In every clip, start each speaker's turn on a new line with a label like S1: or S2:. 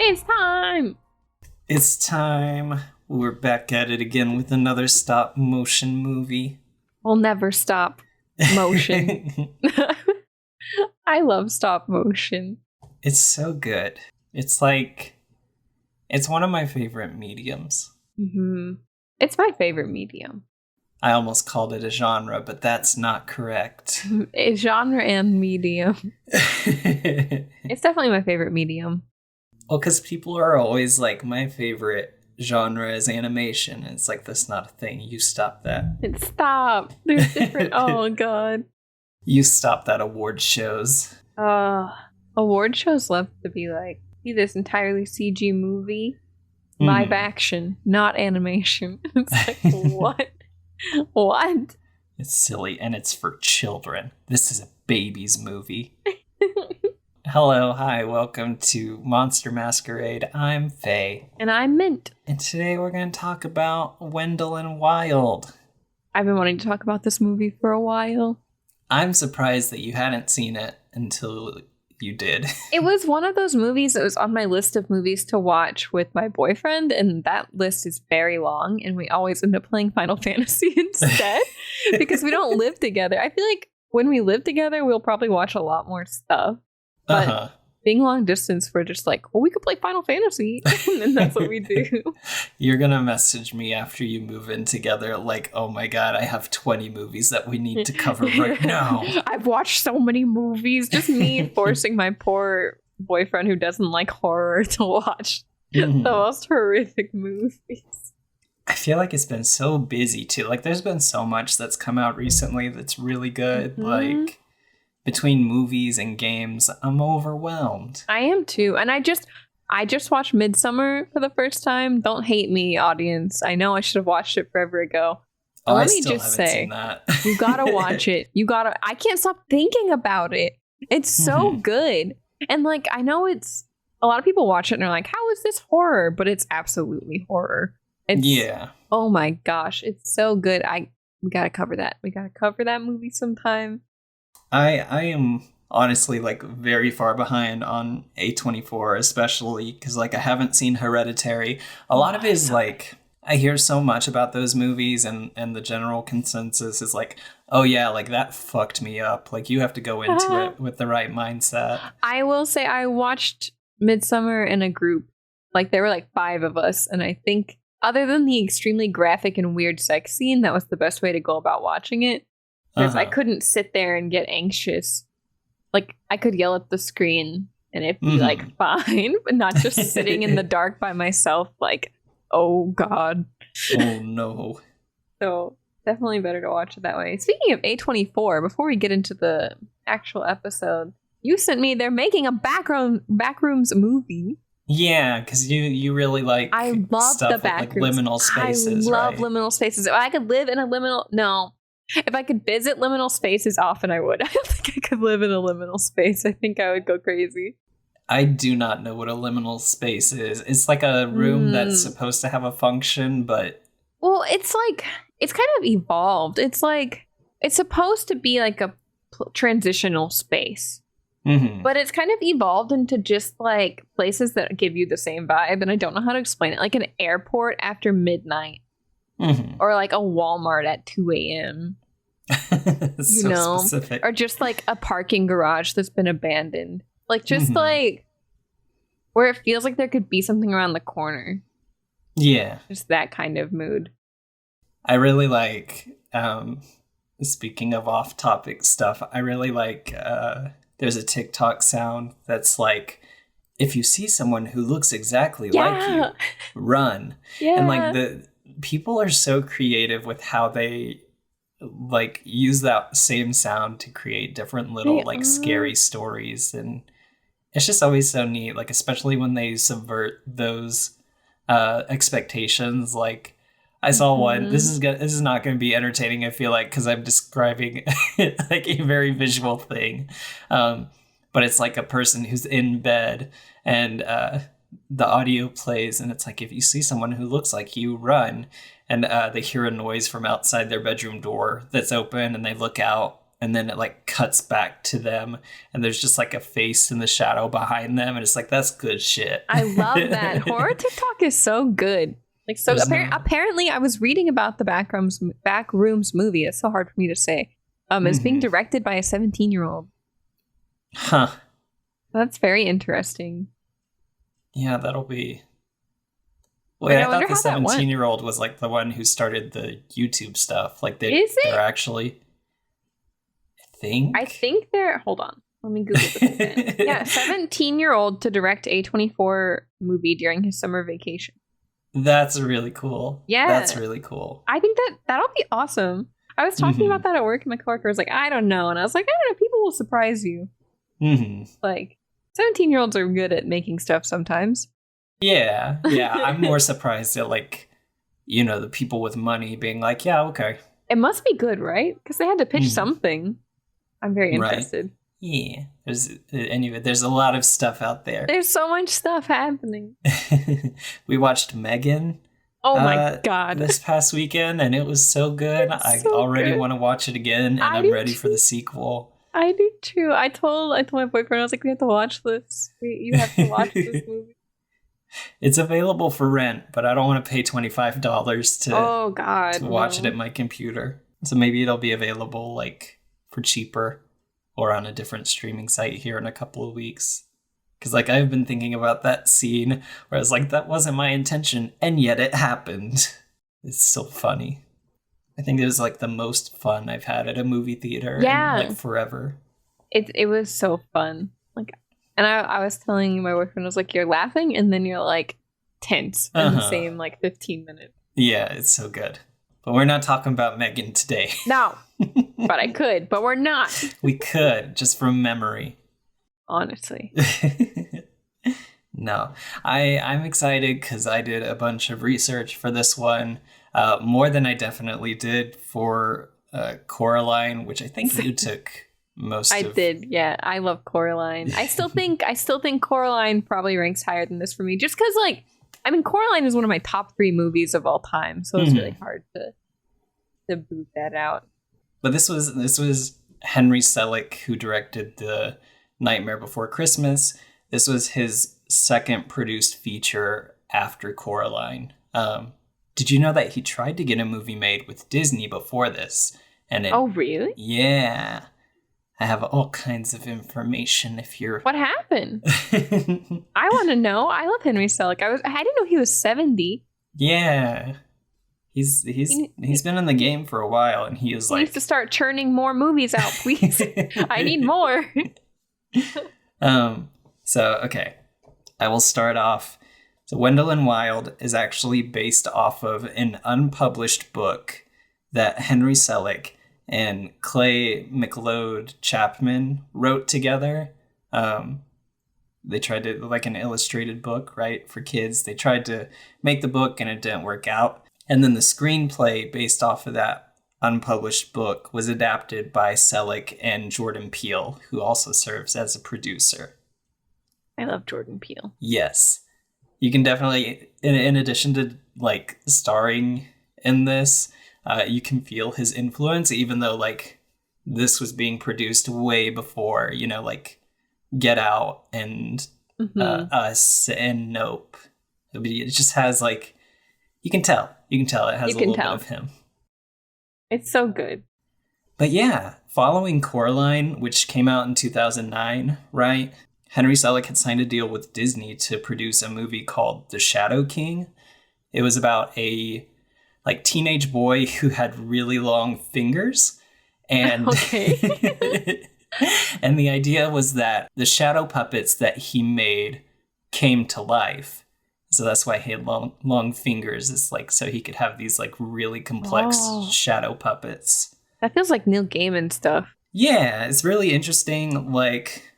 S1: It's time!
S2: It's time. We're back at it again with another stop motion movie.
S1: We'll never stop motion. I love stop motion.
S2: It's so good. It's like, it's one of my favorite mediums.
S1: Mm-hmm. It's my favorite medium.
S2: I almost called it a genre, but that's not correct.
S1: A genre and medium. It's definitely my favorite medium.
S2: Well, because people are always like, my favorite genre is animation. And it's like, that's not a thing. You stop that.
S1: Stop. There's different. Oh, God.
S2: You stop that award shows.
S1: Award shows love to be like, see this entirely CG movie, live action, not animation. It's like, what? What?
S2: It's silly, and it's for children. This is a baby's movie. Hello, hi, welcome to Monster Masquerade. I'm Faye.
S1: And I'm Mint.
S2: And today we're going to talk about Wendell and Wild.
S1: I've been wanting to talk about this movie for a while.
S2: I'm surprised that you hadn't seen it until you did.
S1: It was one of those movies that was on my list of movies to watch with my boyfriend, and that list is very long, and we always end up playing Final Fantasy instead because we don't live together. I feel like when we live together, we'll probably watch a lot more stuff. But being long distance, we're just like, well, we could play Final Fantasy. And that's what we do.
S2: You're going to message me after you move in together like, oh my God, I have 20 movies that we need to cover right now.
S1: I've watched so many movies. Just me forcing my poor boyfriend who doesn't like horror to watch the most horrific movies.
S2: I feel like it's been so busy too. Like there's been so much that's come out recently that's really good. Like between movies and games, I'm overwhelmed.
S1: I am too. And I just watched Midsummer for the first time. Don't hate me, audience. I know I should have watched it forever ago.
S2: Oh,
S1: let
S2: I
S1: me
S2: still
S1: just
S2: haven't
S1: say,
S2: seen that.
S1: You gotta watch it. I can't stop thinking about it. It's so good. And like, I know it's, a lot of people watch it and they're like, how is this horror? But it's absolutely horror.
S2: Yeah.
S1: Oh my gosh. It's so good. We gotta cover that. We gotta cover that movie sometime.
S2: I am honestly like very far behind on A24, especially because like I haven't seen Hereditary. A lot of it is like, I hear so much about those movies and the general consensus is like, oh yeah, like that fucked me up. Like you have to go into it with the right mindset.
S1: I will say I watched Midsummer in a group. Like there were like 5 of us. And I think other than the extremely graphic and weird sex scene, that was the best way to go about watching it. Because I couldn't sit there and get anxious. Like, I could yell at the screen and it'd be, like, fine. But not just sitting in the dark by myself, like, oh, God.
S2: Oh, no.
S1: So, definitely better to watch it that way. Speaking of A24, before we get into the actual episode, you sent me, they're making a Backrooms movie.
S2: Yeah, because you really like
S1: I love
S2: stuff
S1: the Backrooms.
S2: Like liminal spaces,
S1: I love liminal spaces. If I could live in a liminal... No. If I could visit liminal spaces often, I would. I don't think I could live in a liminal space. I think I would go crazy.
S2: I do not know what a liminal space is. It's like a room that's supposed to have a function, but...
S1: Well, it's like... It's kind of evolved. It's like... It's supposed to be like a transitional space. But it's kind of evolved into just like places that give you the same vibe. And I don't know how to explain it. Like an airport after midnight. Or like a Walmart at 2 a.m. You know?
S2: Specific.
S1: Or just like a parking garage that's been abandoned. Like just like where it feels like there could be something around the corner.
S2: Yeah.
S1: Just that kind of mood.
S2: I really like, speaking of off-topic stuff, I really like, there's a TikTok sound that's like, if you see someone who looks exactly like you, run.
S1: Yeah.
S2: And like the people are so creative with how they like use that same sound to create different little like scary stories, and it's just always so neat, like especially when they subvert those expectations. Like I saw one. This is not going to be entertaining, I feel like, because I'm describing like a very visual thing. But it's like a person who's in bed and the audio plays, and it's like, if you see someone who looks like you, run. And they hear a noise from outside their bedroom door that's open, and they look out, and then it like cuts back to them, and there's just like a face in the shadow behind them, and it's like, that's good shit.
S1: I love that. Horror TikTok is so good. Like, so apparently I was reading about the Backrooms movie. It's so hard for me to say. It's being directed by a 17-year-old.
S2: Huh.
S1: That's very interesting.
S2: Yeah, that'll be... Wait, I thought the 17-year-old was like the one who started the YouTube stuff. Like they're actually... I think they're... Hold on. Let me Google this again. Yeah, 17-year-old to direct A24 movie during his summer vacation. That's really cool. Yeah. That's really cool. I think that'll be awesome. I was talking about that at work, and my coworker was like, I don't know. And I was like, I don't know. People will surprise you. Like, 17-year-olds are good at making stuff sometimes. Yeah. I'm more surprised at, like, you know, the people with money being like, yeah, okay. It must be good, right? Because they had to pitch something. I'm very interested. Right. Yeah. There's a lot of stuff out there. There's so much stuff happening. We watched Megan. Oh my God. This past weekend, and it was so good. I already want to watch it again, and I'm ready for the sequel. I do too. I told my boyfriend, I was like, we have to watch this. You have to watch this movie. It's available for rent, but I don't want to pay $25 to watch it at my computer. So maybe it'll be available like for cheaper or on a different streaming site here in a couple of weeks. Because like I've been thinking about that scene where I was like, that wasn't my intention, and yet it happened. It's so funny. I think it was like the most fun I've had at a movie theater in like forever. It was so fun. Like, and I was telling my boyfriend, I was like, you're laughing and then you're like tense in the same like 15 minutes. Yeah, it's so good. But we're not talking about Megan today. No, but I could, but we're not. We could, just from memory. Honestly. No, I'm excited because I did a bunch of research for this one. More than I definitely did for Coraline, which I think you took most of. I did, yeah. I love Coraline. I still think Coraline probably ranks higher than this for me, just because, like, I mean, Coraline is one of my top 3 movies of all time, so it's really hard to boot that out. But this was Henry Selick who directed the Nightmare Before Christmas. This was his second produced feature after Coraline. Did you know that he tried to get a movie made with Disney before this? And oh, really? Yeah. I have all kinds of information if you're... What happened? I want to know. I love Henry Selick. I didn't know he was 70. Yeah. He's been in the game for a while, and he is like... He needs to start churning more movies out, please. I need more. So, okay. I will start off. So Wendell and Wild is actually based off of an unpublished book that Henry Selick and Clay McLeod Chapman wrote together. They tried to, like an illustrated book, right, for kids. They tried to make the book and it didn't work out. And then the screenplay based off of that unpublished book was adapted by Selick and Jordan Peele, who also serves as a producer. I love Jordan Peele. Yes. You can definitely, in addition to like starring in this, you can feel his influence, even though like this was being produced way before, you know, like Get Out and Us and Nope. It just has like, you can tell it has a little bit of him. It's so good. But yeah, following Coraline, which came out in 2009, right? Henry Selick had signed a deal with Disney to produce a movie called The Shadow King. It was about a like teenage boy who had really long fingers. And and the idea was that the shadow puppets that he made came to life. So that's why he had long fingers, is like so he could have these like really complex shadow puppets. That feels like Neil Gaiman stuff. Yeah, it's really interesting. Like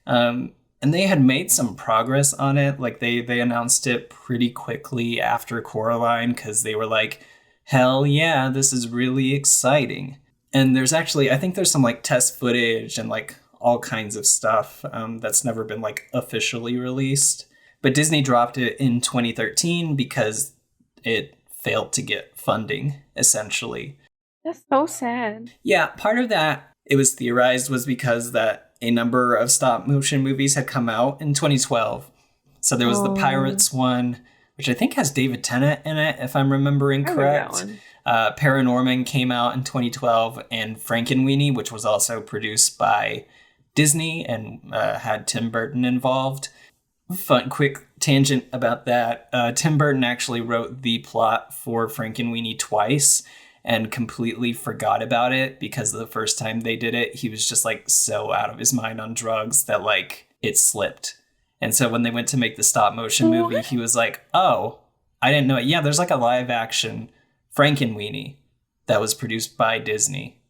S2: And they had made some progress on it. Like they announced it pretty quickly after Coraline because they were like, hell yeah, this is really exciting. And there's actually, I think there's some like test footage and like all kinds of stuff that's never been like officially released. But Disney dropped it in 2013 because it failed to get funding, essentially.
S1: That's so sad.
S2: Yeah, part of that, it was theorized, was because that a number of stop motion movies had come out in 2012. So there was the Pirates one, which I think has David Tennant in it, if I'm remembering correct. Paranorman came out in 2012, and Frankenweenie, which was also produced by Disney and had Tim Burton involved. Fun, quick tangent about that. Tim Burton actually wrote the plot for Frankenweenie twice and completely forgot about it because the first time they did it, he was just like so out of his mind on drugs that like it slipped. And so when they went to make the stop motion movie, he was like, oh, I didn't know it. Yeah, there's like a live action Frankenweenie that was produced by Disney.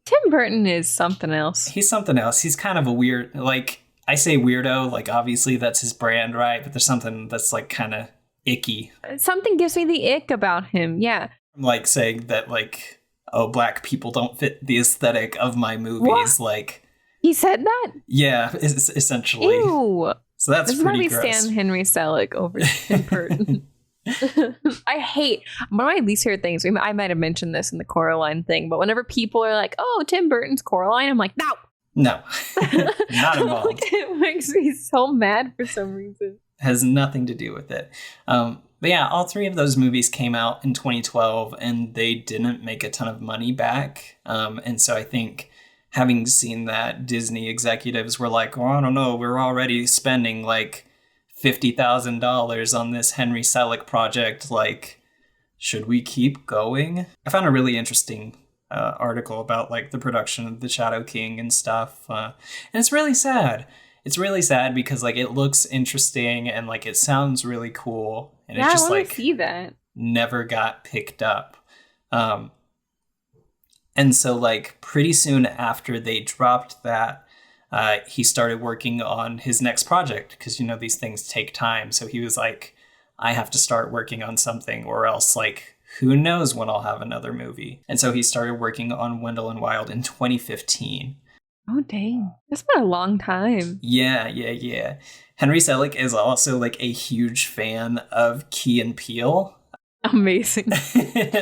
S1: Tim Burton is something else.
S2: He's something else. He's kind of a weird, like, I say weirdo, like obviously that's his brand, right? But there's something that's like kind of icky.
S1: Something gives me the ick about him, yeah.
S2: Like saying that like, oh, black people don't fit the aesthetic of my movies. What? Like,
S1: he said that?
S2: Yeah, essentially.
S1: Ew.
S2: So that's
S1: this
S2: pretty
S1: is why we
S2: gross.
S1: stand Henry Selick over Tim Burton. I hate one of my least favorite things. I might have mentioned this in the Coraline thing, but whenever people are like, "Oh, Tim Burton's Coraline," I'm like, "No,
S2: not involved."
S1: Like, it makes me so mad for some reason.
S2: Has nothing to do with it. But yeah, all three of those movies came out in 2012, and they didn't make a ton of money back. And so I think, having seen that, Disney executives were like, "Oh, I don't know, we're already spending like $50,000 on this Henry Selick project. Like, should we keep going?" I found a really interesting article about like the production of The Shadow King and stuff. And it's really sad. It's really sad because like it looks interesting and like it sounds really cool. And
S1: yeah,
S2: it just
S1: I want
S2: like
S1: to see that.
S2: Never got picked up. And so like pretty soon after they dropped that, he started working on his next project because, you know, these things take time. So he was like, I have to start working on something or else like, who knows when I'll have another movie. And so he started working on Wendell and Wild in 2015.
S1: Oh, dang. That's been a long time.
S2: Yeah. Henry Selick is also like a huge fan of Key and Peele.
S1: Amazing.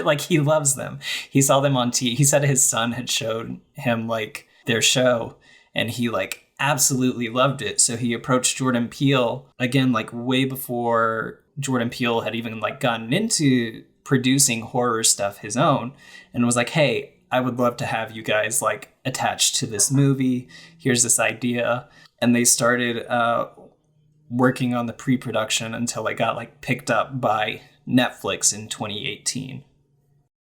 S2: Like he loves them. He saw them on TV. He said his son had showed him like their show and he like absolutely loved it. So he approached Jordan Peele again, like way before Jordan Peele had even like gotten into producing horror stuff his own, and was like, hey, I would love to have you guys like attached to this movie. Here's this idea. And they started working on the pre-production until it got like picked up by Netflix in 2018.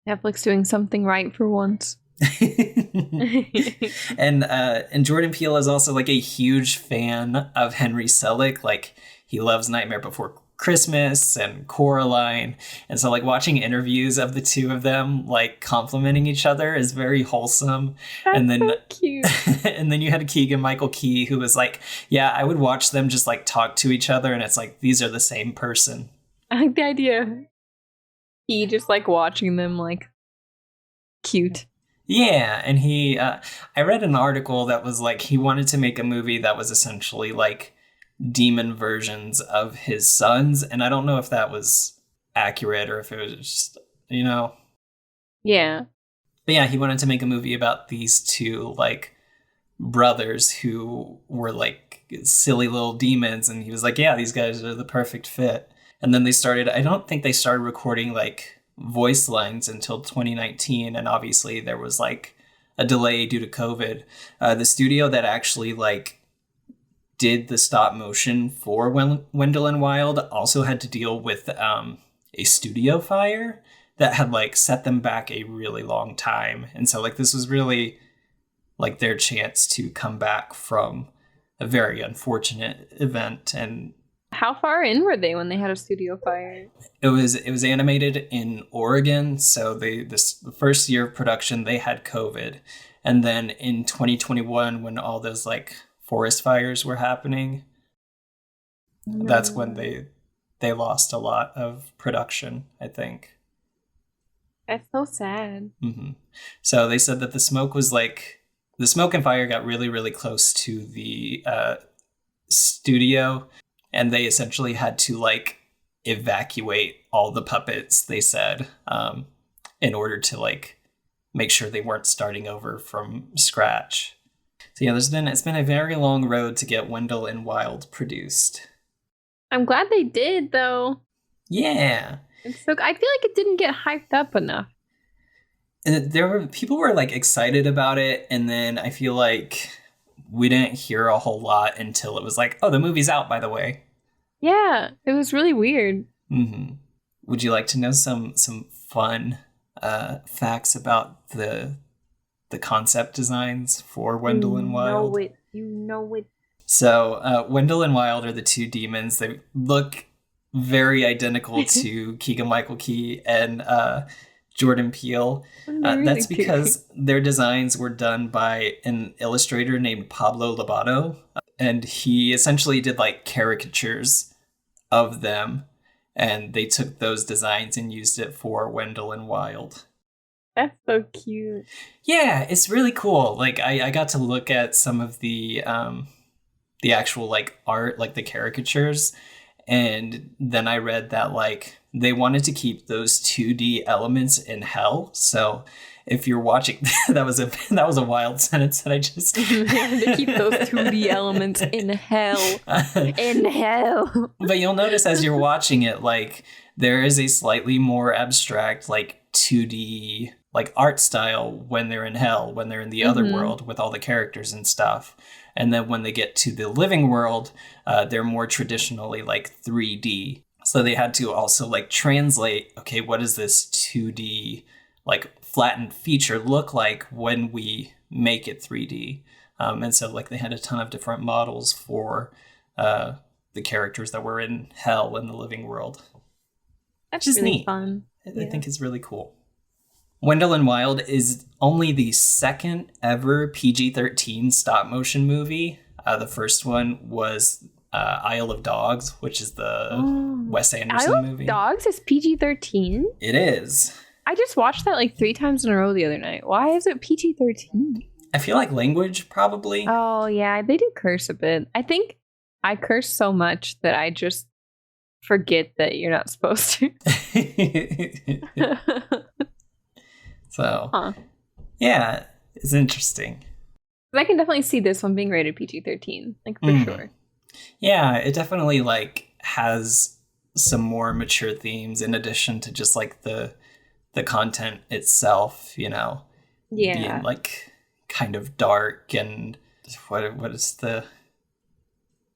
S1: Netflix doing something right for once.
S2: And Jordan Peele is also like a huge fan of Henry Selick. Like he loves Nightmare Before Christmas and Coraline, and so like watching interviews of the two of them like complimenting each other is very wholesome.
S1: That's
S2: and then
S1: so cute.
S2: And then you had Keegan Michael Key who was like, yeah, I would watch them just like talk to each other and it's like these are the same person.
S1: I like the idea. He just like watching them like cute.
S2: Yeah, and he I read an article that was like he wanted to make a movie that was essentially like demon versions of his sons, and I don't know if that was accurate or if it was just, you know.
S1: Yeah.
S2: But yeah, he wanted to make a movie about these two like brothers who were like silly little demons, and he was like, yeah, these guys are the perfect fit. And then they started, I don't think they started recording like voice lines until 2019, and obviously there was like a delay due to COVID. The studio that actually like did the stop motion for Wendell and Wild also had to deal with a studio fire that had like set them back a really long time. And so like this was really like their chance to come back from a very unfortunate event. And
S1: how far in were they when they had a studio fire?
S2: It was animated in Oregon. So the first year of production, they had COVID. And then in 2021, when all those like forest fires were happening. That's when they lost a lot of production, I think.
S1: That's so sad.
S2: Mm-hmm. So they said that the smoke and fire got really, really close to the studio, and they essentially had to like evacuate all the puppets, they said, in order to like make sure they weren't starting over from scratch. So yeah, it's been a very long road to get Wendell and Wild produced.
S1: I'm glad they did, though.
S2: Yeah.
S1: It's so, I feel like it didn't get hyped up enough.
S2: And people were like excited about it, and then I feel like we didn't hear a whole lot until it was like, oh, the movie's out, by the way.
S1: Yeah, it was really weird.
S2: Mm-hmm. Would you like to know some fun facts about the concept designs for Wendell and Wild?
S1: You know it.
S2: So Wendell and Wild are the two demons. They look very identical to Keegan-Michael Key and Jordan Peele. That's because their designs were done by an illustrator named Pablo Lobato, and he essentially did like caricatures of them, and they took those designs and used it for Wendell and Wild.
S1: That's so cute.
S2: Yeah, it's really cool. Like I got to look at some of the actual like art, like the caricatures, and then I read that like they wanted to keep those 2D elements in hell. So if you're watching, that was a wild sentence that I just
S1: to keep those 2D elements in hell. In hell.
S2: But you'll notice as you're watching it, like there is a slightly more abstract, like 2D like art style when they're in hell, when they're in the other world with all the characters and stuff. And then when they get to the living world, they're more traditionally like 3D. So they had to also like translate, okay, what does this 2D like flattened feature look like when we make it 3D? And so like they had a ton of different models for the characters that were in hell in the living world.
S1: That's really neat. Fun.
S2: I think it's really cool. Wendell and Wild is only the second ever PG-13 stop motion movie. The first one was Isle of Dogs, which is the Wes Anderson movie.
S1: Isle of Dogs is PG-13?
S2: It is.
S1: I just watched that like 3 times in a row the other night. Why is it PG-13?
S2: I feel like language, probably.
S1: Oh, yeah. They do curse a bit. I think I curse so much that I just forget that you're not supposed to.
S2: So, yeah, it's interesting.
S1: I can definitely see this one being rated PG-13, like for sure.
S2: Yeah, it definitely like has some more mature themes in addition to just like the content itself, you know.
S1: Yeah.
S2: Being like kind of dark and what is the,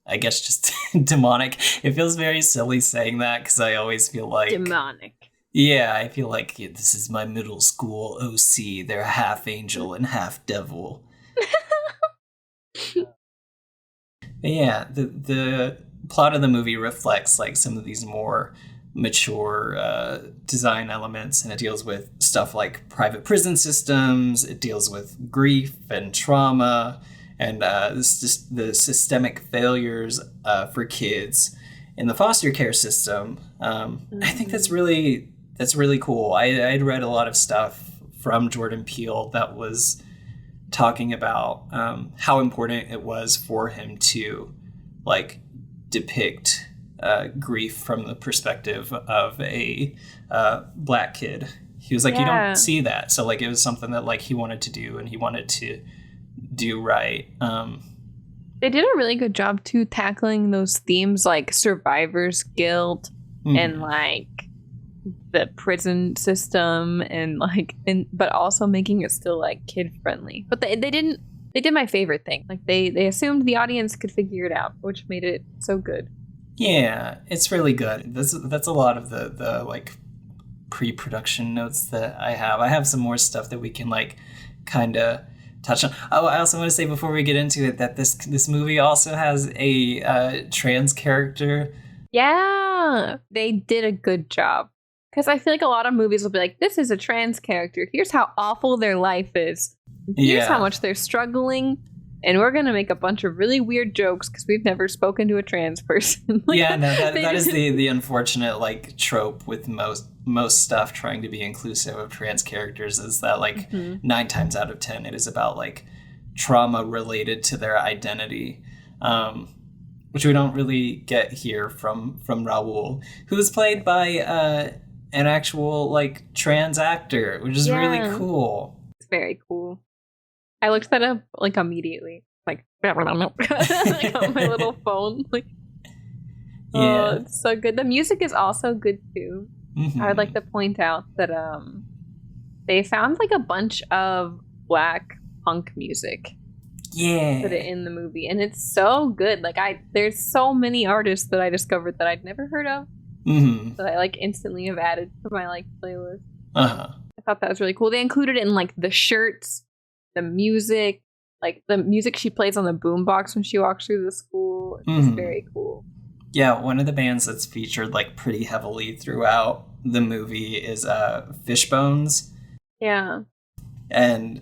S2: I guess just demonic. It feels very silly saying that because I always feel like
S1: demonic.
S2: Yeah, I feel like this is my middle school OC. They're half angel and half devil. Yeah, the plot of the movie reflects like some of these more mature design elements, and it deals with stuff like private prison systems. It deals with grief and trauma, and the systemic failures for kids in the foster care system. I think that's really cool. I'd read a lot of stuff from Jordan Peele that was talking about how important it was for him to like depict grief from the perspective of a black kid. He was like, you don't see that. So like it was something that like he wanted to do and he wanted to do right.
S1: They did a really good job too tackling those themes like survivor's guilt and like the prison system and like but also making it still like kid friendly. But they did my favorite thing. Like they assumed the audience could figure it out, which made it so good. Yeah,
S2: it's really good. That's a lot of the like pre-production notes that I have. I have some more stuff that we can like kind of touch on. Oh, I also want to say before we get into it that this movie also has a trans character.
S1: Yeah, they did a good job. Because I feel like a lot of movies will be like, this is a trans character. Here's how awful their life is. Here's how much they're struggling. and we're gonna make a bunch of really weird jokes because we've never spoken to a trans person. Like,
S2: yeah, no, that is the unfortunate like trope with most stuff trying to be inclusive of trans characters is that like 9 times out of 10 it is about like trauma related to their identity, which we don't really get here from Raul, who's played by an actual like trans actor, which is really cool.
S1: It's very cool. I looked that up like immediately, like, like on my little phone. Like, oh, it's so good. The music is also good too. I would like to point out that they found like a bunch of Black punk music.
S2: Yeah.
S1: Put it in the movie, and it's so good. Like there's so many artists that I discovered that I'd never heard of that I like instantly have added to my like playlist. I thought that was really cool. They included it in like the shirts, the music, like the music she plays on the boombox when she walks through the school. It's very cool.
S2: Yeah, one of the bands that's featured like pretty heavily throughout the movie is Fishbones.
S1: Yeah.
S2: And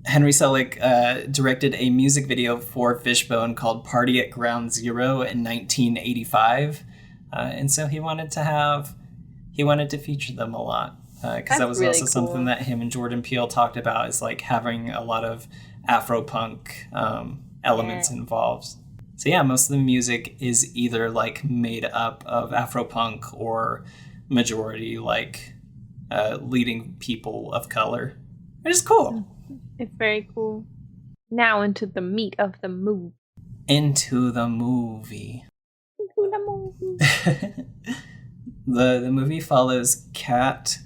S2: Henry Selick directed a music video for Fishbone called Party at Ground Zero in 1985. And so he wanted to feature them a lot. Because that was really also something that him and Jordan Peele talked about, is like having a lot of Afro-punk elements involved. So yeah, most of the music is either like made up of Afro-punk or majority like leading people of color. Which is cool.
S1: It's very cool. Now into the meat of the movie.
S2: Into the movie. The movie follows Kat,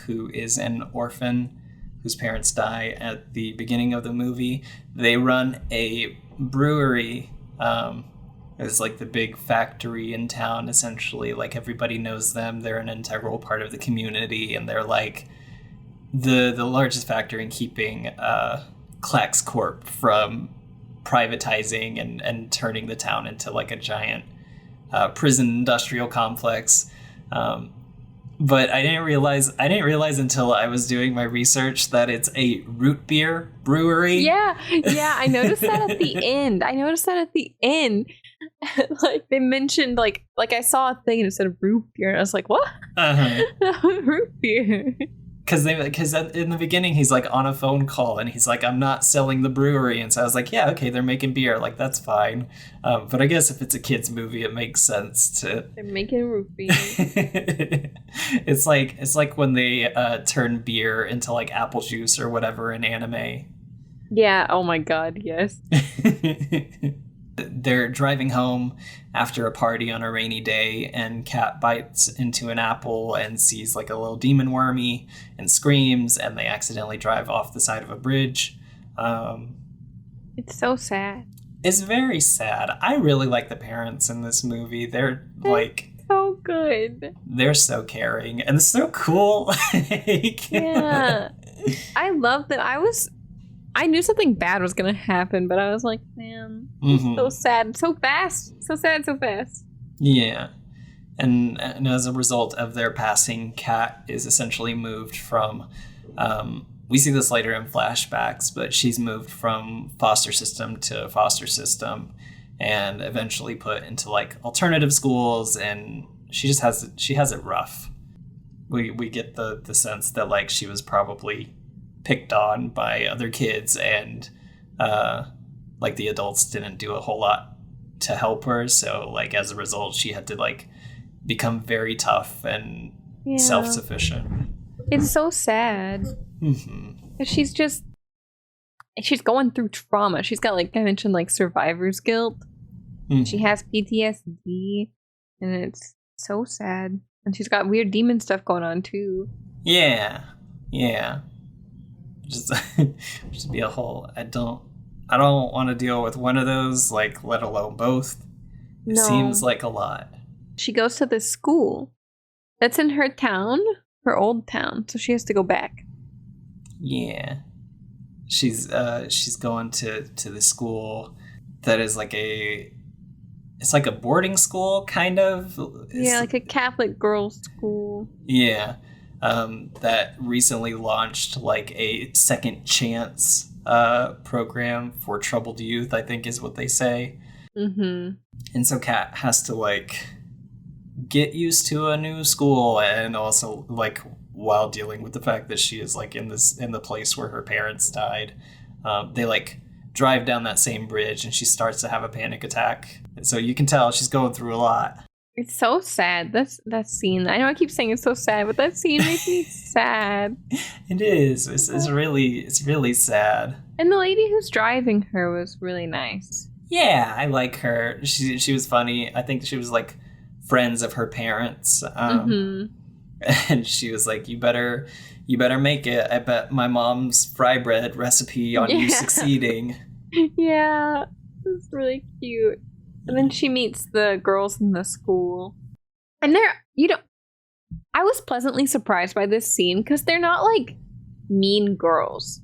S2: who is an orphan whose parents die at the beginning of the movie. They run a brewery. It's like the big factory in town, essentially. Like, everybody knows them. They're an integral part of the community, and they're like the largest factor in keeping Clax Corp from privatizing and turning the town into like a giant prison industrial complex. But I didn't realize until I was doing my research that it's a root beer brewery.
S1: Yeah, I noticed that at the end. Like, they mentioned like I saw a thing and it said root beer, and I was like, what? Root beer.
S2: Because in the beginning he's like on a phone call and he's like, I'm not selling the brewery, and so I was like, yeah, okay, they're making beer, like that's fine. But I guess if it's a kids movie, it makes sense to.
S1: They're making root beer.
S2: It's like when they turn beer into like apple juice or whatever in anime.
S1: Yeah. Oh my god. Yes.
S2: They're driving home after a party on a rainy day, and Kat bites into an apple and sees like a little demon wormy and screams, and they accidentally drive off the side of a bridge.
S1: It's so sad.
S2: It's very sad. I really like the parents in this movie. They're like
S1: so good.
S2: They're so caring and so cool.
S1: Yeah. I love that. I knew something bad was going to happen, but I was like, man, so sad, so fast. So sad, so fast.
S2: Yeah. And as a result of their passing, Kat is essentially moved from, we see this later in flashbacks, but she's moved from foster system to foster system and eventually put into like alternative schools, and she has it rough. We get the sense that like she was probably picked on by other kids, and like the adults didn't do a whole lot to help her, so like as a result she had to like become very tough and self-sufficient.
S1: It's so sad. She's going through trauma. She's got, like I mentioned, like survivor's guilt. She has PTSD, and it's so sad. And she's got weird demon stuff going on too. Yeah
S2: just be a whole I don't want to deal with one of those, like, let alone both. It seems like a lot.
S1: She goes to this school that's in her town, her old town, so she has to go back.
S2: Yeah. She's going to the school that is like it's like a boarding school, kind of.
S1: Yeah, like a Catholic girls' school.
S2: Yeah. That recently launched like a second chance program for troubled youth, I think is what they say.
S1: Mm-hmm.
S2: And so Kat has to like get used to a new school, and also like while dealing with the fact that she is like in the place where her parents died. They like drive down that same bridge and she starts to have a panic attack. So you can tell she's going through a lot.
S1: It's so sad. That scene. I know I keep saying it's so sad, but that scene makes me sad.
S2: It is. It's really sad.
S1: And the lady who's driving her was really nice.
S2: Yeah, I like her. She was funny. I think she was like friends of her parents. And she was like, you better make it. I bet my mom's fry bread recipe on you succeeding.
S1: Yeah, it's really cute. And then she meets the girls in the school. And I was pleasantly surprised by this scene because they're not like mean girls.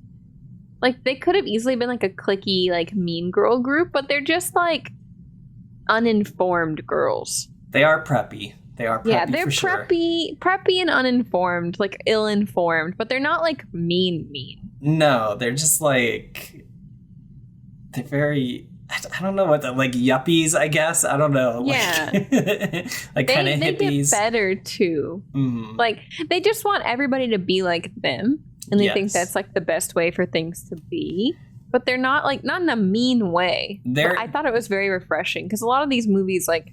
S1: Like they could have easily been like a cliquey, like mean girl group, but they're just like uninformed girls.
S2: They are preppy. Yeah,
S1: they're
S2: for sure.
S1: preppy and uninformed, like ill-informed, but they're not like mean.
S2: No, they're just like they're very. I don't know what like yuppies. I guess I don't know.
S1: Yeah,
S2: like kind of hippies.
S1: They get better too.
S2: Mm-hmm.
S1: Like they just want everybody to be like them, and they think that's like the best way for things to be. But they're not in a mean way. I thought it was very refreshing because a lot of these movies like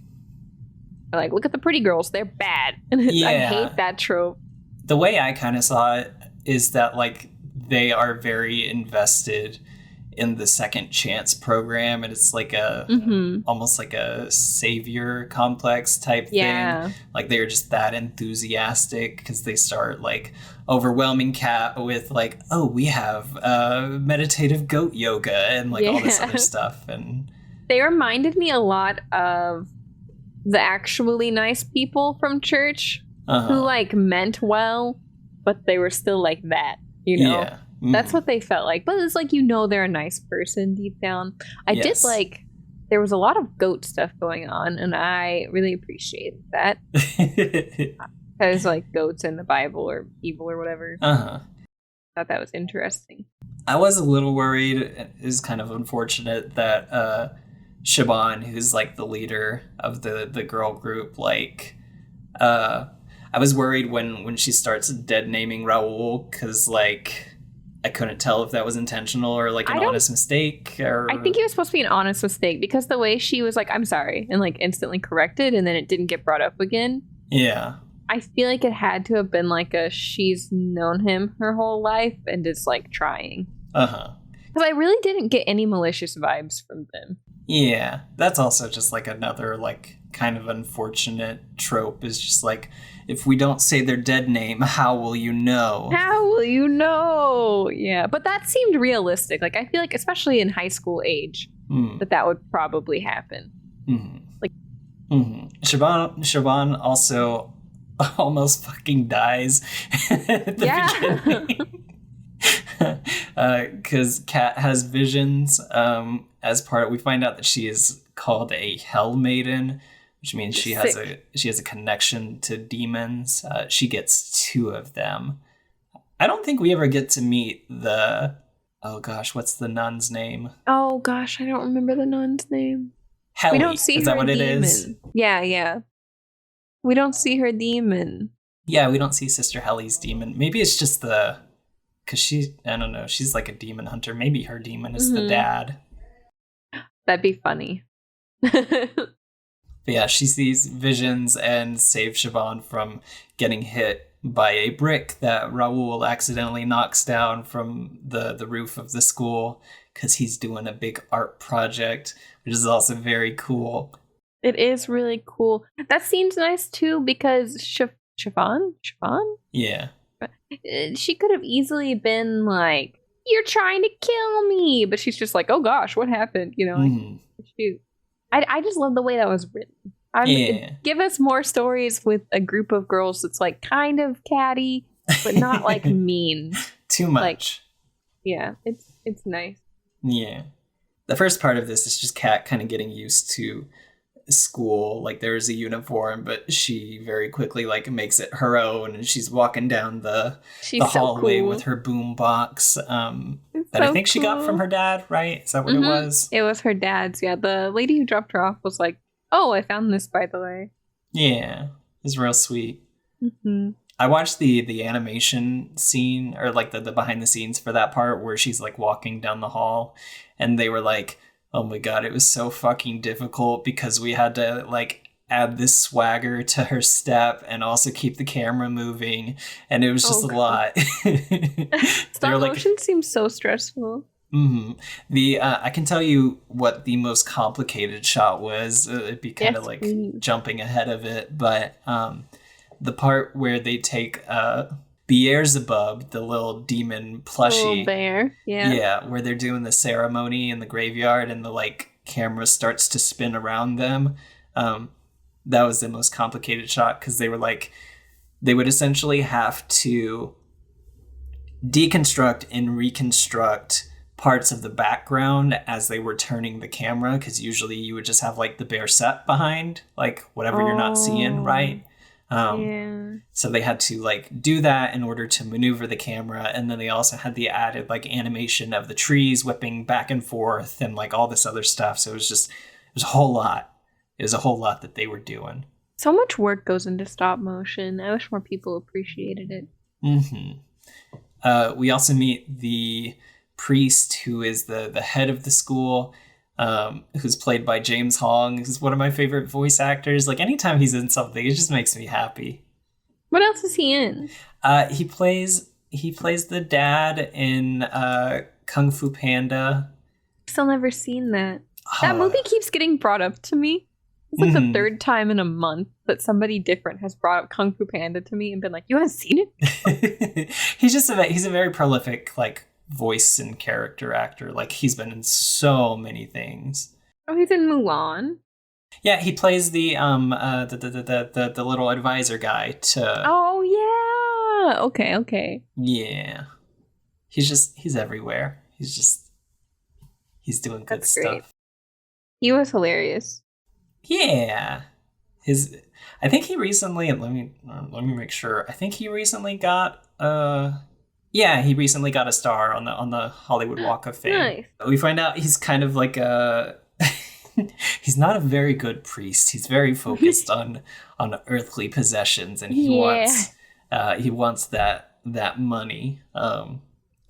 S1: look at the pretty girls, they're bad. And I hate that trope.
S2: The way I kind of saw it is that like they are very invested in the second chance program, and it's like almost like a savior complex type thing. Like they're just that enthusiastic because they start like overwhelming Kat with like, oh, we have meditative goat yoga and like all this other stuff. And
S1: they reminded me a lot of the actually nice people from church who like meant well, but they were still like that, you know?
S2: Yeah.
S1: That's what they felt like. But it's like, they're a nice person deep down. I did like, there was a lot of goat stuff going on, and I really appreciated that. Because like goats in the Bible or evil or whatever. I thought that was interesting.
S2: I was a little worried. It is kind of unfortunate that Siobhan, who's like the leader of the girl group, like I was worried when she starts dead naming Raul, because like I couldn't tell if that was intentional or like an honest mistake. Or
S1: I think it was supposed to be an honest mistake, because the way she was like, I'm sorry, and like instantly corrected, and then it didn't get brought up again.
S2: Yeah.
S1: I feel like it had to have been like she's known him her whole life and is like trying. Because I really didn't get any malicious vibes from them.
S2: Yeah, that's also just like another like kind of unfortunate trope, is just like, if we don't say their dead name, how will you know?
S1: How will you know? Yeah, but that seemed realistic. Like I feel like especially in high school age that would probably happen. Like
S2: Siobhan also almost fucking dies at the beginning. Because Kat has visions. As part, we find out that she is called a Hell Maiden, which means she has a connection to demons. She gets 2 of them. I don't think we ever get to meet what's the nun's name?
S1: Oh gosh, I don't remember the nun's name.
S2: Helly.
S1: We don't see
S2: is that
S1: her
S2: what
S1: demon.
S2: It is?
S1: Yeah. We don't see her demon.
S2: Yeah, we don't see Sister Helly's demon. Maybe it's just because I don't know, she's like a demon hunter. Maybe her demon is the dad.
S1: That'd be funny.
S2: But yeah, she sees visions and saves Siobhan from getting hit by a brick that Raul accidentally knocks down from the roof of the school, because he's doing a big art project, which is also very cool.
S1: It is really cool. That scene's nice too, because Siobhan?
S2: Yeah.
S1: She could have easily been like, you're trying to kill me, but she's just like, oh gosh, what happened? You know, I just love the way that was written. Give us more stories with a group of girls that's like kind of catty, but not like mean.
S2: Too much.
S1: Like, yeah, it's nice.
S2: Yeah. The first part of this is just Kat kind of getting used to school. Like there's a uniform, but she very quickly like makes it her own, and she's walking down the hallway with her boom box. That I think she got from her dad, right? Is that what it was?
S1: It was her dad's. Yeah, the lady who dropped her off was like, "Oh, I found this, by the way."
S2: Yeah, it's real sweet.
S1: Mm-hmm.
S2: I watched the animation scene, or like the behind the scenes for that part where she's like walking down the hall, and they were like, oh my god, it was so fucking difficult because we had to like add this swagger to her step and also keep the camera moving, and it was just a lot.
S1: Stop motion seems so stressful.
S2: Mm-hmm. I can tell you what the most complicated shot was. It'd be kind of jumping ahead of it, but the part where they take Beelzebub, the little demon plushie,
S1: little bear,
S2: yeah, where they're doing the ceremony in the graveyard and the like camera starts to spin around them. That was the most complicated shot because they were like, they would essentially have to deconstruct and reconstruct parts of the background as they were turning the camera, because usually you would just have like the bare set behind, like whatever you're not seeing, right? So they had to like do that in order to maneuver the camera, and then they also had the added like animation of the trees whipping back and forth and like all this other stuff. So it was a whole lot. It was a whole lot that they were doing.
S1: So much work goes into stop motion. I wish more people appreciated it.
S2: We also meet the priest who is the head of the school, who's played by James Hong, who's one of my favorite voice actors. Like anytime he's in something, it just makes me happy.
S1: What else is he in?
S2: He plays the dad in Kung Fu Panda.
S1: Still never seen that. That movie keeps getting brought up to me. It's like the third time in a month that somebody different has brought up Kung Fu Panda to me and been like, "You haven't seen it?"
S2: He's a very prolific like voice and character actor. Like he's been in so many things.
S1: Oh, he's in Mulan.
S2: Yeah, he plays the little advisor guy to.
S1: Oh yeah. Okay.
S2: Yeah, he's everywhere. He's doing good stuff. Great.
S1: He was hilarious.
S2: Yeah, I think he recently. Let me make sure. I think he recently got he recently got a star on the Hollywood Walk of Fame.
S1: Nice.
S2: We find out he's kind of like he's not a very good priest. He's very focused on earthly possessions, and he wants that money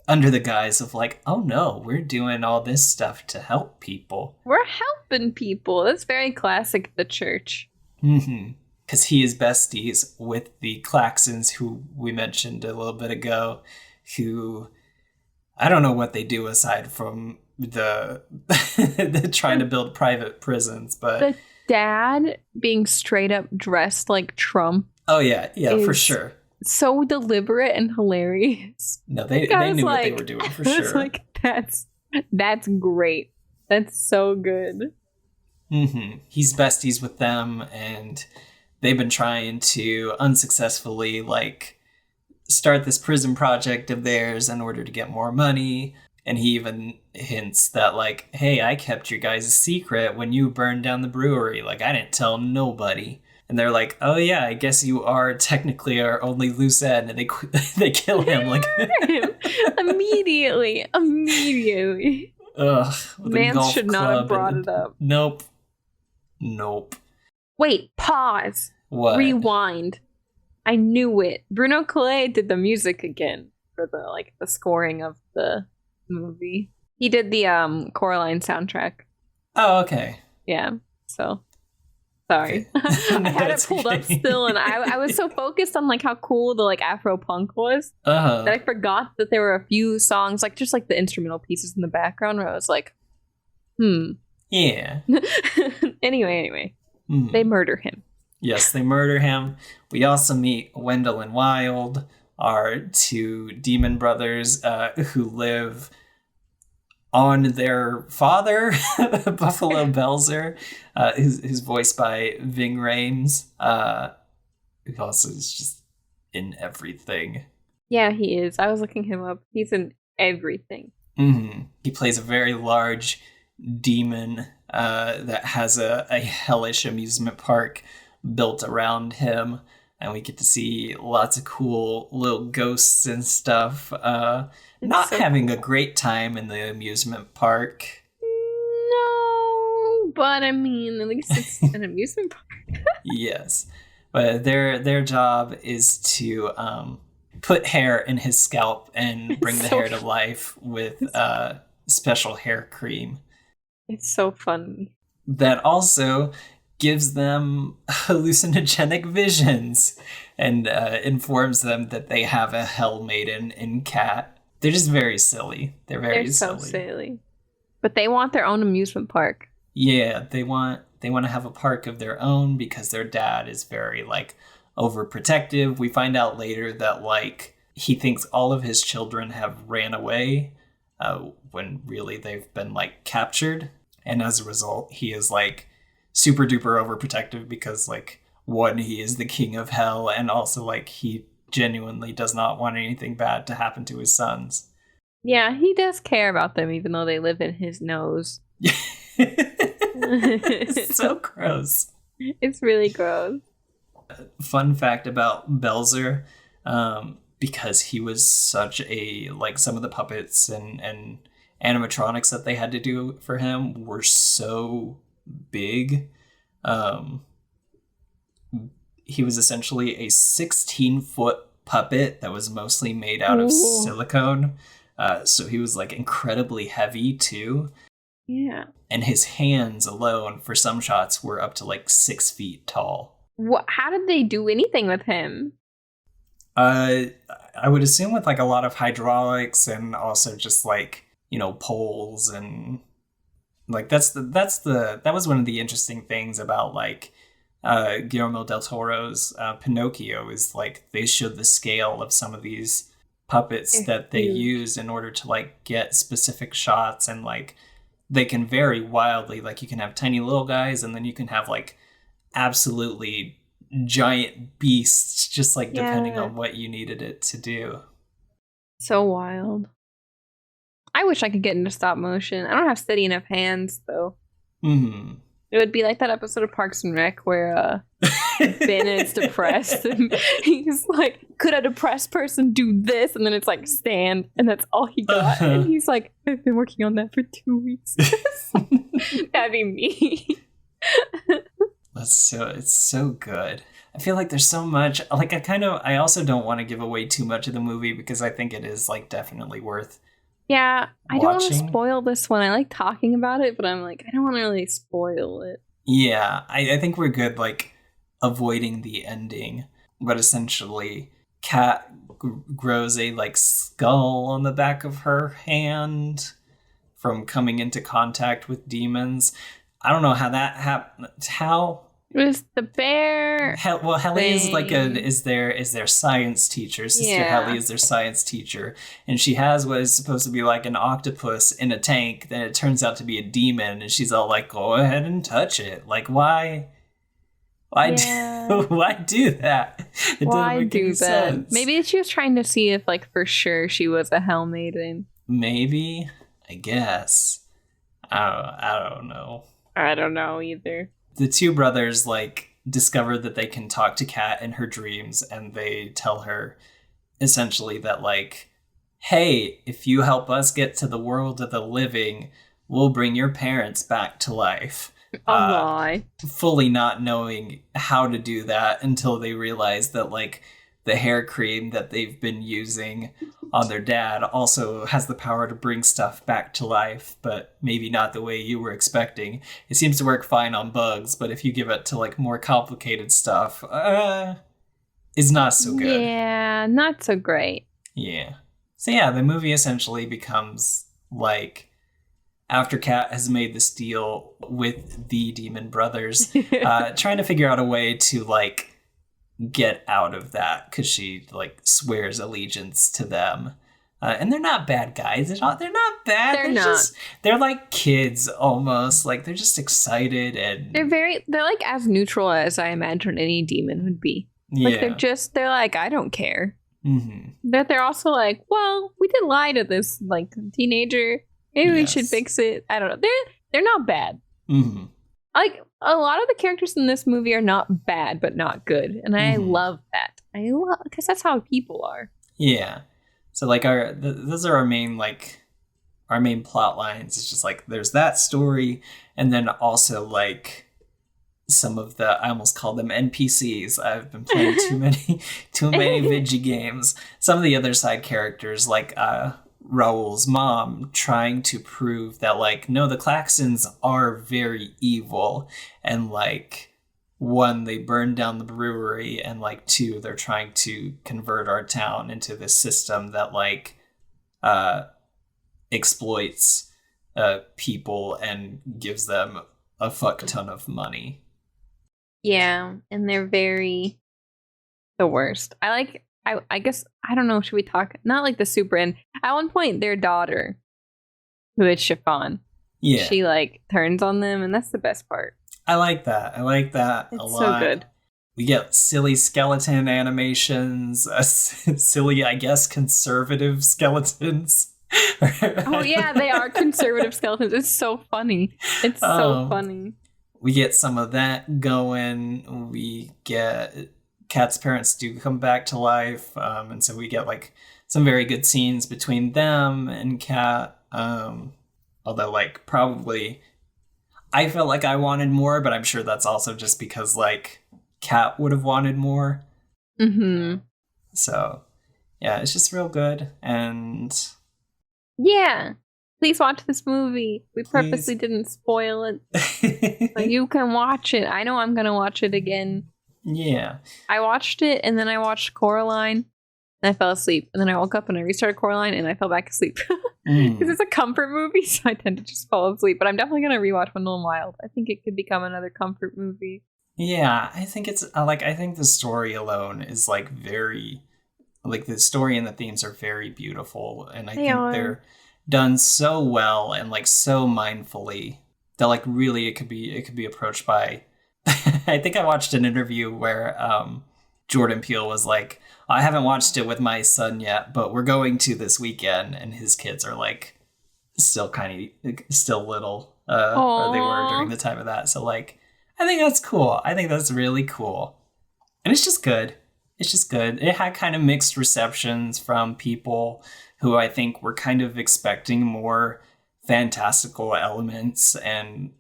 S2: under the guise of like, oh no, we're doing all this stuff to help people.
S1: We're helping people. That's very classic the church.
S2: Because he is besties with the Claxons, who we mentioned a little bit ago, who I don't know what they do aside from the trying to build private prisons, but
S1: the dad being straight up dressed like Trump.
S2: Oh yeah, for sure.
S1: So deliberate and hilarious.
S2: No, they knew what they were doing for sure.
S1: Like that's great. That's so good.
S2: He's besties with them, and they've been trying to unsuccessfully like start this prison project of theirs in order to get more money. And he even hints that like, hey, I kept your guys' secret when you burned down the brewery. Like I didn't tell nobody. And they're like, oh yeah, I guess you are technically our only loose end. And they kill him. Like
S1: immediately.
S2: Ugh.
S1: Man should not have brought it up.
S2: Nope.
S1: Wait, pause.
S2: What?
S1: Rewind. I knew it. Bruno Clay did the music again for the scoring of the movie. He did the Coraline soundtrack.
S2: Oh, okay.
S1: Yeah. So sorry. I had it pulled up still, and I was so focused on like how cool the like Afro punk was that I forgot that there were a few songs like just like the instrumental pieces in the background where I was like,
S2: Yeah.
S1: Anyway. They murder him.
S2: Yes, they murder him. We also meet Wendell and Wild, our two demon brothers who live on their father, Buffalo Belzer, who's voiced by Ving Rhames, who also is just in everything.
S1: Yeah, he is. I was looking him up. He's in everything.
S2: He plays a very large demon that has a hellish amusement park built around him. And we get to see lots of cool little ghosts and stuff. Not so having a great time in the amusement park.
S1: No, but I mean, at least it's an amusement park.
S2: Yes. But their job is to put hair in his scalp and bring the hair to life with special hair cream.
S1: It's so funny.
S2: That also gives them hallucinogenic visions and informs them that they have a hell maiden in Cat. They're just very silly. They're
S1: so silly. But they want their own amusement park.
S2: Yeah, they want to have a park of their own because their dad is very like overprotective. We find out later that like he thinks all of his children have ran away when really they've been like captured. And as a result, he is like super duper overprotective because like one, he is the king of hell, and also like he genuinely does not want anything bad to happen to his sons.
S1: Yeah, he does care about them even though they live in his nose.
S2: It's so gross.
S1: It's really gross.
S2: Fun fact about Belzer, because he was such a like some of the puppets and animatronics that they had to do for him were so big. He was essentially a 16-foot puppet that was mostly made out of silicone. So he was like incredibly heavy too.
S1: Yeah.
S2: And his hands alone for some shots were up to like 6 feet tall.
S1: How did they do anything with him?
S2: I would assume with like a lot of hydraulics and also just like, you know, poles and like that was one of the interesting things about like Guillermo del Toro's Pinocchio is like they showed the scale of some of these puppets that they used in order to like get specific shots, and like they can vary wildly. Like you can have tiny little guys and then you can have like absolutely giant beasts, just like depending on what you needed it to do.
S1: So wild. I wish I could get into stop motion. I don't have steady enough hands though.
S2: Mm-hmm.
S1: It would be like that episode of Parks and Rec where Ben is depressed and he's like, could a depressed person do this? And then it's like stand, and that's all he got. And he's like, I've been working on that for 2 weeks. That'd be me.
S2: It's so good. I feel like there's so much like I also don't want to give away too much of the movie because I think it is like definitely worth
S1: I don't want to
S2: watching.
S1: spoil this one. I like talking about it, but I'm like, I don't want to really spoil it.
S2: Yeah, I think we're good like avoiding the ending, but essentially Kat grows a like skull on the back of her hand from coming into contact with demons. I don't know how that happened. How
S1: it was the bear.
S2: Helly is like is their science teacher. Sister Helly is their science teacher, and she has what is supposed to be like an octopus in a tank. Then it turns out to be a demon, and she's all like, "Go ahead and touch it." Like, why? Why do that? It
S1: why
S2: doesn't make any sense.
S1: Maybe she was trying to see if, like, for sure she was a Hell Maiden.
S2: Maybe, I guess. I don't know.
S1: I don't know either.
S2: The two brothers like discover that they can talk to Kat in her dreams, and they tell her essentially that like, hey, if you help us get to the world of the living, we'll bring your parents back to life. Fully not knowing how to do that until they realize that like the hair cream that they've been using on their dad also has the power to bring stuff back to life, but maybe not the way you were expecting. It seems to work fine on bugs, but if you give it to like more complicated stuff, it's not so good.
S1: Yeah, not so great.
S2: Yeah. So yeah, the movie essentially becomes like after Kat has made this deal with the Demon Brothers, trying to figure out a way to like get out of that because she like swears allegiance to them, and they're not bad guys. They're not bad. They're like kids almost. Like they're just excited and
S1: they're like as neutral as I imagine any demon would be. Like they're like, I don't care.
S2: Mm-hmm.
S1: But they're also like, well, we did lie to this like teenager. Maybe we should fix it. I don't know. They're not bad.
S2: Mm-hmm.
S1: Like, a lot of the characters in this movie are not bad, but not good. And I love that. Because that's how people are.
S2: Yeah. So, like, those are our main, like, our main plot lines. It's just, like, there's that story, and then also, like, some of the, I almost call them NPCs. I've been playing too many video games. Some of the other side characters, like, Raoul's mom, trying to prove that, like, no, the Klaxons are very evil, and, like, one, they burned down the brewery, and, like, two, they're trying to convert our town into this system that, like, exploits people and gives them a fuck ton of money.
S1: Yeah, and they're very the worst. I guess, I don't know, should we talk? Not like the super end. At one point, their daughter, who is Chiffon, she, like, turns on them, and that's the best part.
S2: I like that. It's a lot. It's so good. We get silly skeleton animations, silly, I guess, conservative skeletons.
S1: Oh, yeah, they are conservative skeletons. It's so funny. It's so funny.
S2: We get some of that going. We get Kat's parents do come back to life. And so we get, like, some very good scenes between them and Kat. Although, like, probably I felt like I wanted more, but I'm sure that's also just because, like, Kat would have wanted more.
S1: Mm-hmm.
S2: So, yeah, it's just real good. And
S1: yeah, please watch this movie. We purposely didn't spoil it. So you can watch it. I know I'm going to watch it again.
S2: Yeah.
S1: I watched it, and then I watched Coraline, and I fell asleep. And then I woke up and I restarted Coraline, and I fell back asleep. Because it's a comfort movie, so I tend to just fall asleep. But I'm definitely going to rewatch Wendell and Wild. I think it could become another comfort movie.
S2: Yeah, I think it's, like, I think the story alone is, like, very, like, the story and the themes are very beautiful. And I think they're done so well and, like, so mindfully that, like, really it could be approached by, I think I watched an interview where Jordan Peele was like, I haven't watched it with my son yet, but we're going to this weekend, and his kids are, like, still little, or they were during the time of that. So, like, I think that's cool. I think that's really cool. And it's just good. It had kind of mixed receptions from people who I think were kind of expecting more fantastical elements. And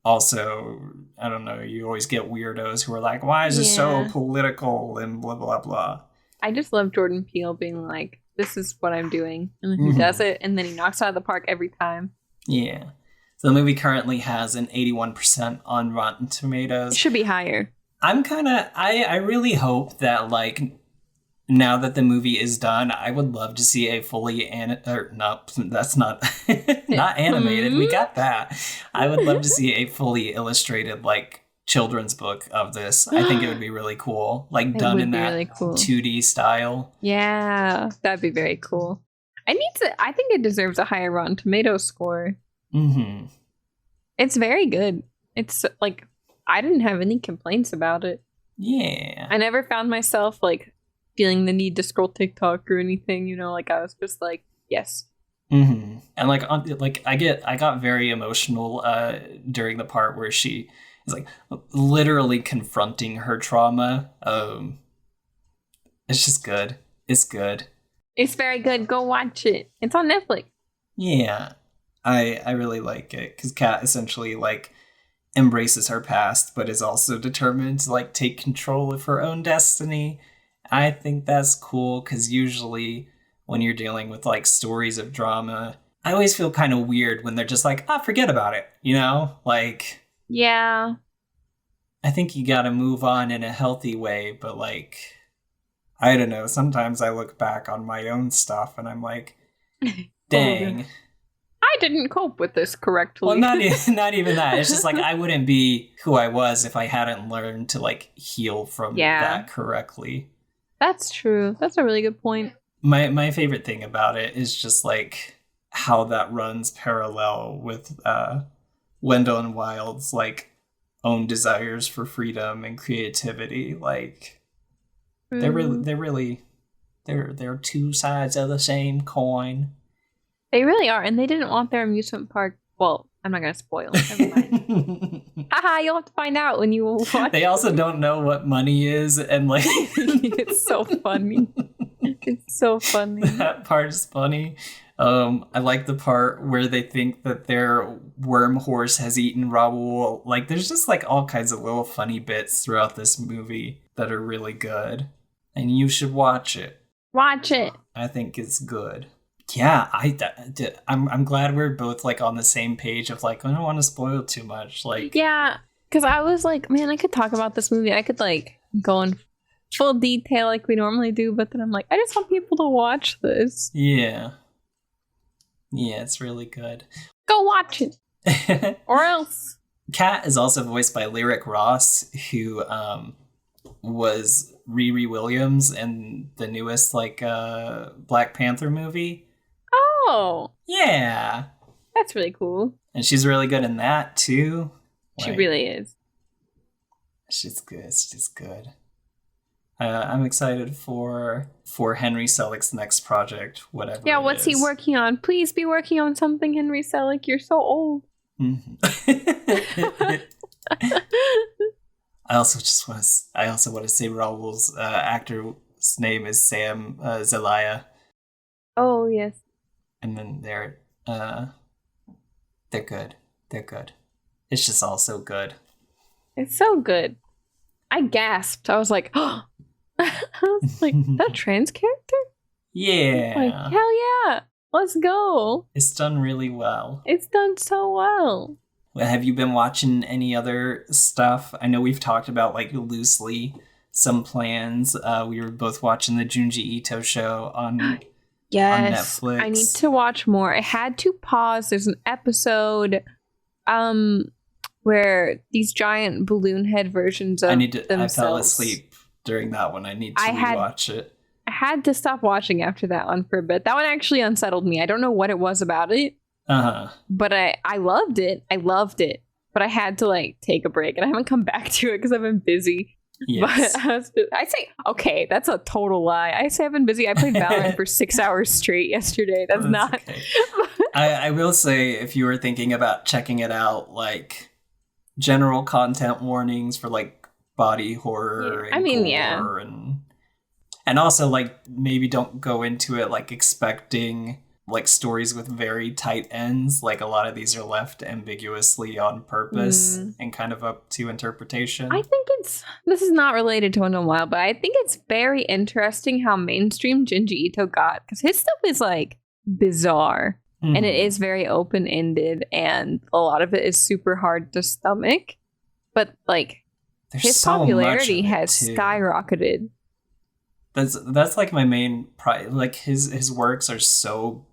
S2: also, I don't know, you always get weirdos who are like, why is this so political and blah, blah, blah.
S1: I just love Jordan Peele being like, this is what I'm doing. And then he does it, and then he knocks out of the park every time. Yeah.
S2: So the movie currently has an 81% on Rotten Tomatoes.
S1: It should be higher.
S2: I really hope that, like, now that the movie is done, I would love to see a fully that's not not animated. We got that. I would love to see a fully illustrated, like, children's book of this. I think it would be really cool, like, done in that really cool 2D style.
S1: Yeah, that'd be very cool. I think it deserves a higher Rotten Tomatoes score.
S2: Mm-hmm.
S1: It's very good. It's, like, I didn't have any complaints about it.
S2: Yeah.
S1: I never found myself, like, feeling the need to scroll TikTok or anything, you know, like, I was just like, yes.
S2: Mm-hmm. And, like, I got very emotional during the part where she is, like, literally confronting her trauma. It's just good. It's good.
S1: It's very good. Go watch it. It's on Netflix.
S2: Yeah. I really like it because Kat essentially, like, embraces her past, but is also determined to, like, take control of her own destiny. I think that's cool because usually when you're dealing with, like, stories of drama, I always feel kind of weird when they're just like, forget about it, you know? Like,
S1: yeah.
S2: I think you gotta move on in a healthy way, but, like, I don't know. Sometimes I look back on my own stuff and I'm like, dang.
S1: I didn't cope with this correctly.
S2: Well, not even that. It's just like I wouldn't be who I was if I hadn't learned to, like, heal from that correctly.
S1: That's true. That's a really good point.
S2: My favorite thing about it is just, like, how that runs parallel with Wendell and Wild's, like, own desires for freedom and creativity. Like, they're two sides of the same coin.
S1: They really are, and they didn't want their amusement park. Well, I'm not gonna spoil it. Never mind. Haha, you'll have to find out when you watch.
S2: They also don't know what money is, and like
S1: it's so funny. It's so funny.
S2: That part is funny. I like the part where they think that their worm horse has eaten Raoul. Like, there's just like all kinds of little funny bits throughout this movie that are really good, and you should watch it.
S1: Watch it.
S2: I think it's good. Yeah, I'm glad we're both like on the same page of like, I don't want to spoil too much. Like,
S1: yeah, because I was like, man, I could talk about this movie. I could like go in full detail like we normally do, but then I'm like, I just want people to watch this.
S2: Yeah, it's really good.
S1: Go watch it, or else.
S2: Kat is also voiced by Lyric Ross, who was Riri Williams in the newest like Black Panther movie.
S1: Oh,
S2: yeah,
S1: that's really cool.
S2: And she's really good in that too.
S1: She really is.
S2: She's good. She's good. I'm excited for Henry Selick's next project, whatever.
S1: Yeah, what's he working on? Please be working on something, Henry Selick. You're so old.
S2: Mm-hmm. I also want to say Raoul's actor's name is Sam Zelaya.
S1: Oh yes.
S2: And then they're good. They're good. It's just all so good.
S1: It's so good. I gasped. I was like, oh. I was like, that trans character?
S2: Yeah.
S1: Like, hell yeah. Let's go.
S2: It's done really well.
S1: It's done so well.
S2: Have you been watching any other stuff? I know we've talked about like loosely some plans. We were both watching the Junji Ito show on Netflix.
S1: I need to watch more. I had to pause. There's an episode where these giant balloon head versions of themselves.
S2: I fell asleep during that one. I need to rewatch it.
S1: I had to stop watching after that one for a bit. That one actually unsettled me. I don't know what it was about it. But I loved it. I loved it. But I had to like take a break, and I haven't come back to it because I've been busy. Yes. But I say, okay, that's a total lie. I say I've been busy. I played Valorant for 6 hours straight yesterday. That's not. Okay.
S2: I will say, if you were thinking about checking it out, like general content warnings for like body horror and gore and also like maybe don't go into it like expecting like stories with very tight ends. Like a lot of these are left ambiguously on purpose and kind of up to interpretation.
S1: I think this is not related to Wendell and Wild, but I think it's very interesting how mainstream Junji Ito got, because his stuff is like bizarre and it is very open-ended and a lot of it is super hard to stomach, but like his popularity has skyrocketed.
S2: That's like my main pride. Like his works are so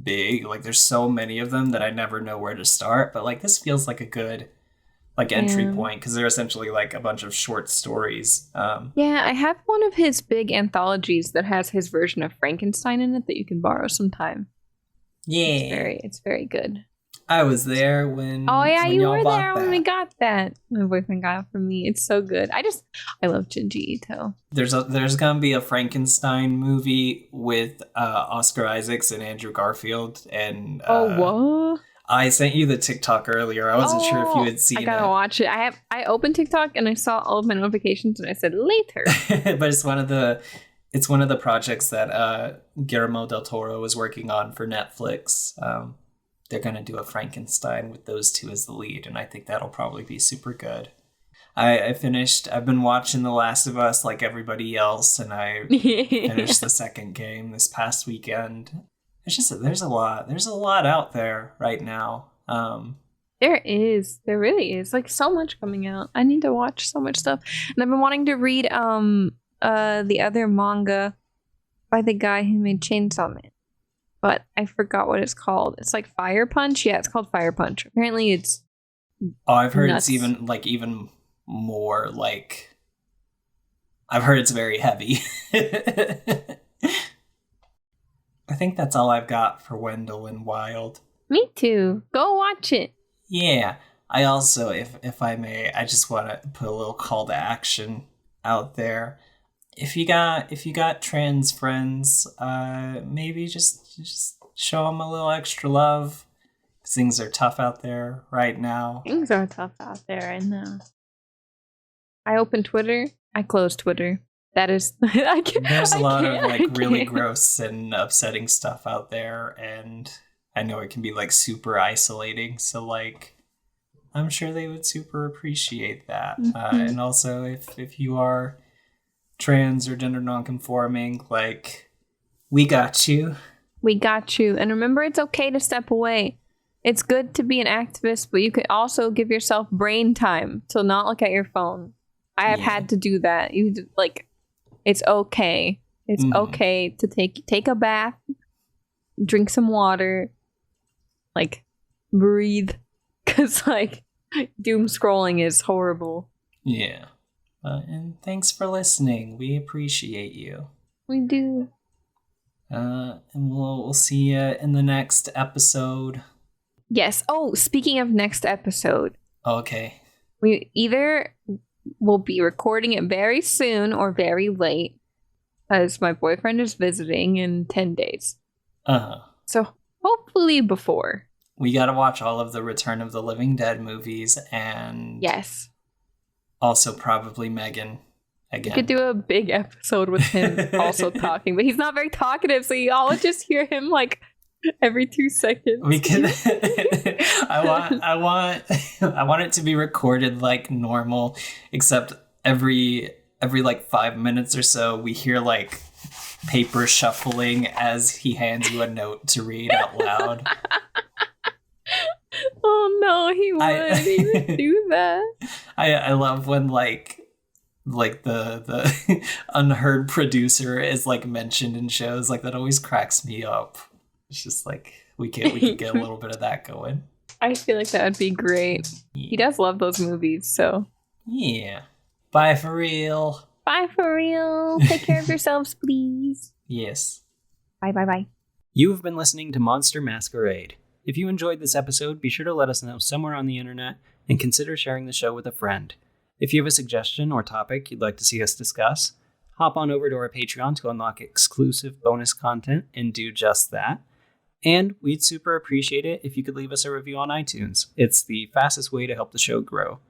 S2: big. Like there's so many of them that I never know where to start. But like this feels like a good like entry point, because they're essentially like a bunch of short stories.
S1: Yeah, I have one of his big anthologies that has his version of Frankenstein in it that you can borrow sometime.
S2: Yeah,
S1: it's very good.
S2: I was there when.
S1: Oh yeah, you were there when we got that. My boyfriend got it for me. It's so good. I love Junji Ito.
S2: There's gonna be a Frankenstein movie with Oscar Isaacs and Andrew Garfield and.
S1: What?
S2: I sent you the TikTok earlier. I wasn't sure if you had seen it.
S1: I gotta watch it. I opened TikTok and I saw all of my notifications and I said later.
S2: But it's one of the projects that Guillermo del Toro was working on for Netflix. They're going to do a Frankenstein with those two as the lead, and I think that'll probably be super good. I've been watching The Last of Us like everybody else, and I finished the second game this past weekend. It's just, there's a lot out there right now.
S1: There really is, like so much coming out. I need to watch so much stuff, and I've been wanting to read the other manga by the guy who made Chainsaw Man. But I forgot what it's called. It's like Fire Punch. Yeah, it's called Fire Punch. Apparently it's
S2: I've heard nuts. It's even more like I've heard it's very heavy. I think that's all I've got for Wendell and Wild.
S1: Me too. Go watch it.
S2: Yeah. I also, if I may, I just want to put a little call to action out there. If you got trans friends, maybe just show them a little extra love, Things are tough out there right now.
S1: Things are tough out there, I know. I open Twitter, I close Twitter. That is...
S2: There's a lot of like really gross and upsetting stuff out there, and I know it can be like super isolating, so like I'm sure they would super appreciate that. And also if you are trans or gender nonconforming, like, we got you.
S1: We got you. And remember, it's okay to step away. It's good to be an activist, but you could also give yourself brain time to not look at your phone. I have had to do that. It's okay. It's okay to take a bath, drink some water, like, breathe, because like doom scrolling is horrible.
S2: Yeah. And thanks for listening. We appreciate you.
S1: We do.
S2: And we'll see you in the next episode.
S1: Yes. Oh, speaking of next episode.
S2: Okay.
S1: We either will be recording it very soon or very late, as my boyfriend is visiting in 10 days. So hopefully before.
S2: We gotta watch all of the Return of the Living Dead movies, and
S1: yes,
S2: also probably Megan again.
S1: We could do a big episode with him also talking, but he's not very talkative, so you all would just hear him like every 2 seconds.
S2: We can. I want it to be recorded like normal, except every like 5 minutes or so we hear like paper shuffling as he hands you a note to read out loud.
S1: Oh no, he would do that.
S2: I love when like the unheard producer is like mentioned in shows. Like, that always cracks me up. It's just like we could get a little bit of that going.
S1: I feel like that would be great.
S2: Yeah.
S1: He does love those movies, so
S2: yeah. Bye for real.
S1: Bye for real. Take care of yourselves, please.
S2: Yes.
S1: Bye.
S2: You have been listening to Monster Masquerade. If you enjoyed this episode, be sure to let us know somewhere on the internet and consider sharing the show with a friend. If you have a suggestion or topic you'd like to see us discuss, hop on over to our Patreon to unlock exclusive bonus content and do just that. And we'd super appreciate it if you could leave us a review on iTunes. It's the fastest way to help the show grow.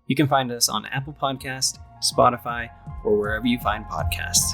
S2: You can find us on Apple Podcasts, Spotify, or wherever you find podcasts.